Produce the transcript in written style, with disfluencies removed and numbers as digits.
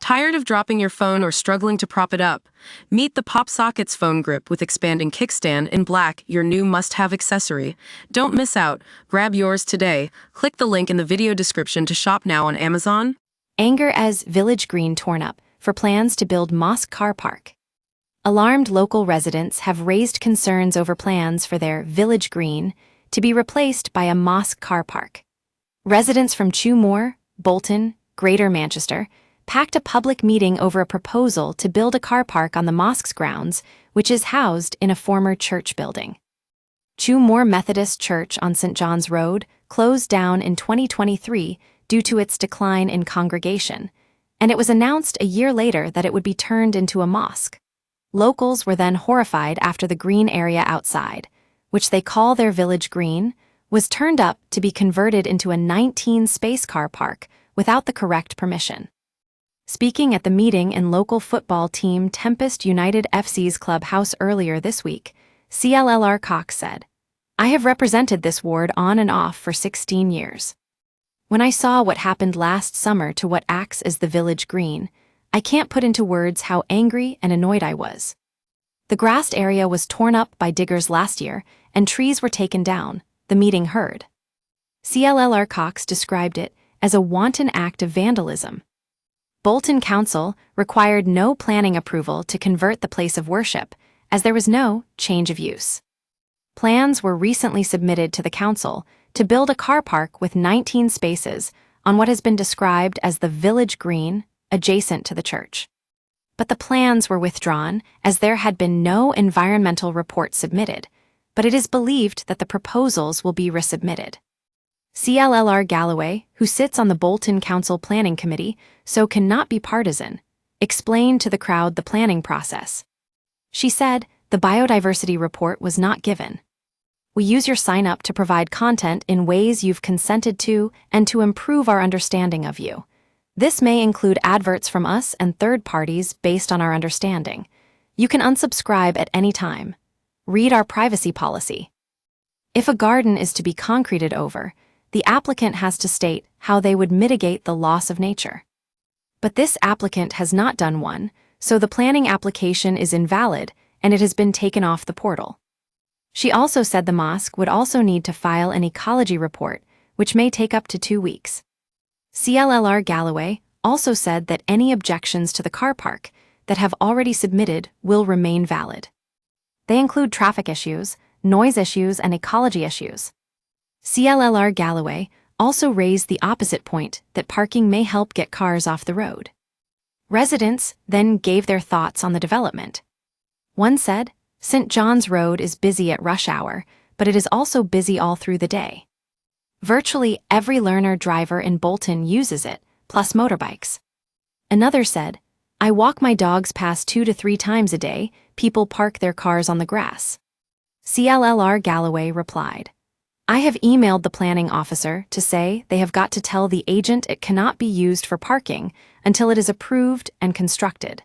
Tired of dropping your phone or struggling to prop it up? Meet the Pop Sockets phone grip with expanding kickstand in black, your new must-have accessory. Don't miss out. Grab yours today. Click the link in the video description to shop now on Amazon. Anger as Village Green torn up for plans to build Mosque car park. Alarmed local residents have raised concerns over plans for their Village Green to be replaced by a Mosque car park. Residents from Chewmore, Bolton, Greater Manchester packed a public meeting over a proposal to build a car park on the mosque's grounds, which is housed in a former church building. Chewmore Methodist Church on St. John's Road closed down in 2023 due to its decline in congregation, and it was announced a year later that it would be turned into a mosque. Locals were then horrified after the green area outside, which they call their Village Green, was turned up to be converted into a 19-space car park without the correct permission. Speaking at the meeting in local football team Tempest United FC's clubhouse earlier this week, CLLR Cox said, "I have represented this ward on and off for 16 years. When I saw what happened last summer to what acts as the Village Green, I can't put into words how angry and annoyed I was. The grassed area was torn up by diggers last year, and trees were taken down," the meeting heard. CLLR Cox described it as a wanton act of vandalism. Bolton Council required no planning approval to convert the place of worship, as there was no change of use. Plans were recently submitted to the council to build a car park with 19 spaces on what has been described as the Village Green, adjacent to the church. But the plans were withdrawn as there had been no environmental report submitted, but it is believed that the proposals will be resubmitted. CLLR Galloway, who sits on the Bolton Council Planning Committee, so cannot be partisan, explained to the crowd the planning process. She said the biodiversity report was not given. "We use your sign-up to provide content in ways you've consented to and to improve our understanding of you. This may include adverts from us and third parties based on our understanding. You can unsubscribe at any time. Read our privacy policy." If a garden is to be concreted over, the applicant has to state how they would mitigate the loss of nature. But this applicant has not done one, so the planning application is invalid and it has been taken off the portal. She also said the mosque would also need to file an ecology report, which may take up to 2 weeks. CLLR Galloway also said that any objections to the car park that have already submitted will remain valid. They include traffic issues, noise issues, and ecology issues. CLLR Galloway also raised the opposite point that parking may help get cars off the road. Residents then gave their thoughts on the development. One said, "St. John's Road is busy at rush hour, but it is also busy all through the day. Virtually every learner driver in Bolton uses it, plus motorbikes." Another said, "I walk my dogs past 2 to 3 times a day. People park their cars on the grass." CLLR Galloway replied, "I have emailed the planning officer to say they have got to tell the agent it cannot be used for parking until it is approved and constructed."